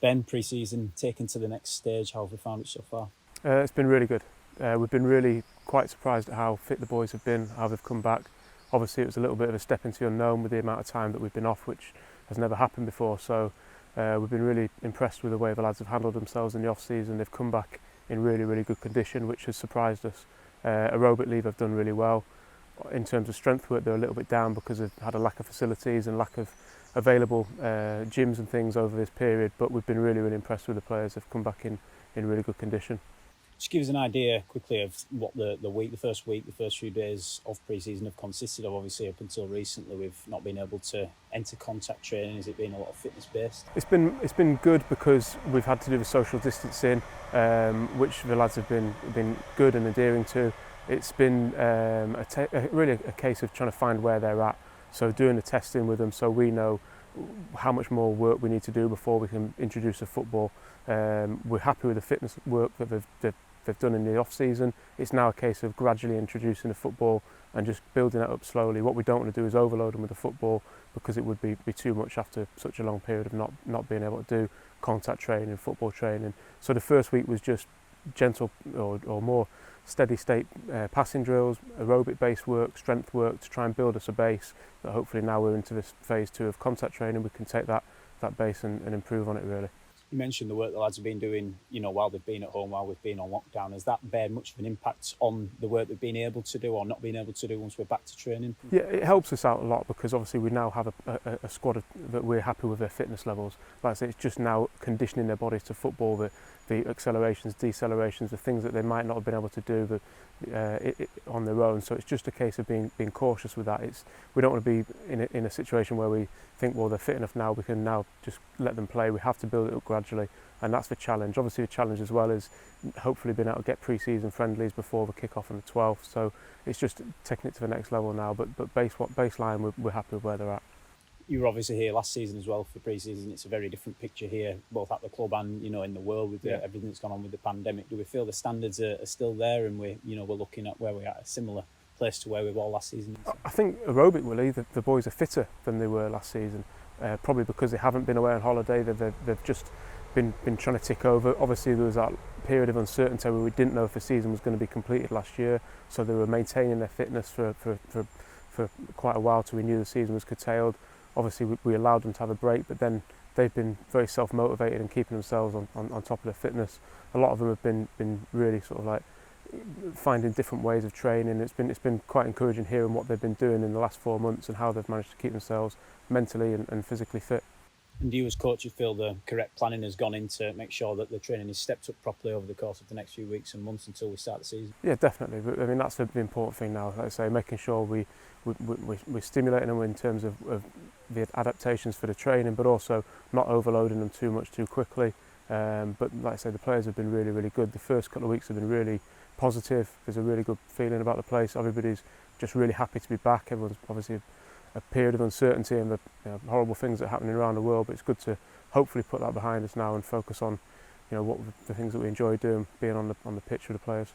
Ben, pre-season taken to the next stage, how have we found it so far? It's been really good. We've been really quite surprised at how fit the boys have been, how they've come back. Obviously it was a little bit of a step into the unknown with the amount of time that we've been off, which has never happened before. So we've been really impressed with the way the lads have handled themselves in the off-season. They've come back in really, really good condition, which has surprised us. Aerobic leave have done really well. In terms of strength work, they're a little bit down because they've had a lack of facilities and lack of available gyms and things over this period, but we've been really, really impressed with the players. They've come back in really good condition. Just give us an idea quickly of what the first few days of pre-season have consisted of. Obviously, up until recently, we've not been able to enter contact training. Has it been a lot of fitness based? It's been good because we've had to do the social distancing, which the lads have been good and adhering to. It's been really a case of trying to find where they're at. So doing the testing with them, so we know how much more work we need to do before we can introduce a football. We're happy with the fitness work that they've done in the off-season. It's now a case of gradually introducing the football and just building that up slowly. What we don't want to do is overload them with the football, because it would be too much after such a long period of not being able to do contact training, football training. So the first week was just gentle or more steady state passing drills, aerobic based work, strength work, to try and build us a base that hopefully now we're into this phase 2 of contact training, we can take that base and improve on it really. You mentioned the work the lads have been doing, while they've been at home, while we've been on lockdown. Has that bear much of an impact on the work they've been able to do or not been able to do once we're back to training? Yeah, it helps us out a lot, because obviously we now have a squad that we're happy with their fitness levels. Like I say, it's just now conditioning their bodies to football, the accelerations, decelerations, the things that they might not have been able to do on their own. So it's just a case of being cautious with that. We don't want to be in a situation where we think, well, they're fit enough now, we can now just let them play. We have to build it up gradually, and that's the challenge. Obviously the challenge as well is hopefully being able to get pre-season friendlies before the kick-off on the 12th. So it's just taking it to the next level now, but baseline we're happy with where they're at. You were obviously here last season as well for pre-season. It's a very different picture here, both at the club and in the world with everything that's gone on with the pandemic. Do we feel the standards are still there, and we're looking at where we're at a similar place to where we were last season? I think aerobically the boys are fitter than they were last season, probably because they haven't been away on holiday. They've just been trying to tick over. Obviously there was that period of uncertainty where we didn't know if the season was going to be completed last year, so they were maintaining their fitness for quite a while till we knew the season was curtailed. Obviously we allowed them to have a break, but then they've been very self-motivated and keeping themselves on top of their fitness. A lot of them have been really sort of like finding different ways of training. It's been quite encouraging hearing what they've been doing in the last 4 months and how they've managed to keep themselves mentally and physically fit. And do you as coach feel the correct planning has gone in to make sure that the training is stepped up properly over the course of the next few weeks and months until we start the season? Yeah, definitely. I mean, that's the important thing now. Like I say, making sure we're stimulating them in terms of the adaptations for the training, but also not overloading them too much too quickly. But like I say, the players have been really, really good. The first couple of weeks have been really positive. There's a really good feeling about the place. Everybody's just really happy to be back. Everyone's obviously a period of uncertainty and the horrible things that are happening around the world, but it's good to hopefully put that behind us now and focus on what the things that we enjoy doing, being on the pitch with the players.